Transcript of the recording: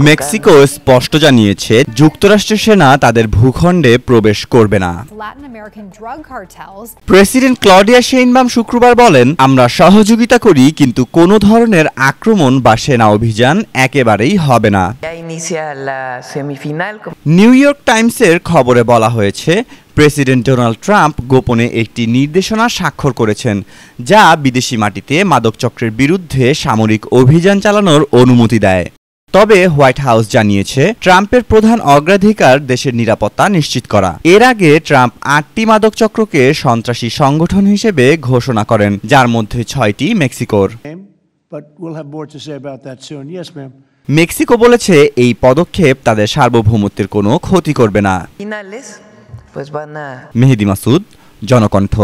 Mexico স্পষ্ট জানিয়েছে যুক্তরাষ্ট্রের সেনা তাদের ভূখণ্ডে প্রবেশ করবে না। প্রেসিডেন্ট ক্লডিয়া শেইনবাম শুক্রবার বলেন, আমরা সহযোগিতা করি, কিন্তু কোনো ধরনের আক্রমণ বা সেনা অভিযান একেবারেই হবে না। নিউ ইয়র্ক টাইমসের খবরে বলা হয়েছে, প্রেসিডেন্ট ডোনাল্ড ট্রাম্প গোপনে একটি নির্দেশনা স্বাক্ষর করেছেন, যা বিদেশি মাটিতে মাদক চক্রের বিরুদ্ধে সামরিক অভিযান চালানোর অনুমতি দেয়। তবে হোয়াইট হাউস জানিয়েছে, ট্রাম্পের প্রধান অগ্রাধিকার দেশের নিরাপত্তা নিশ্চিত করা। এর আগে ট্রাম্প 8টি মাদক চক্রকে সন্ত্রাসী সংগঠন হিসেবে ঘোষণা করেন, যার মধ্যে 6টি মেক্সিকোর। মেক্সিকো বলেছে এই পদক্ষেপ তাদের সার্বভৌমত্বের কোনো ক্ষতি করবে না। মেহেদী মাসুদ, জনকণ্ঠ।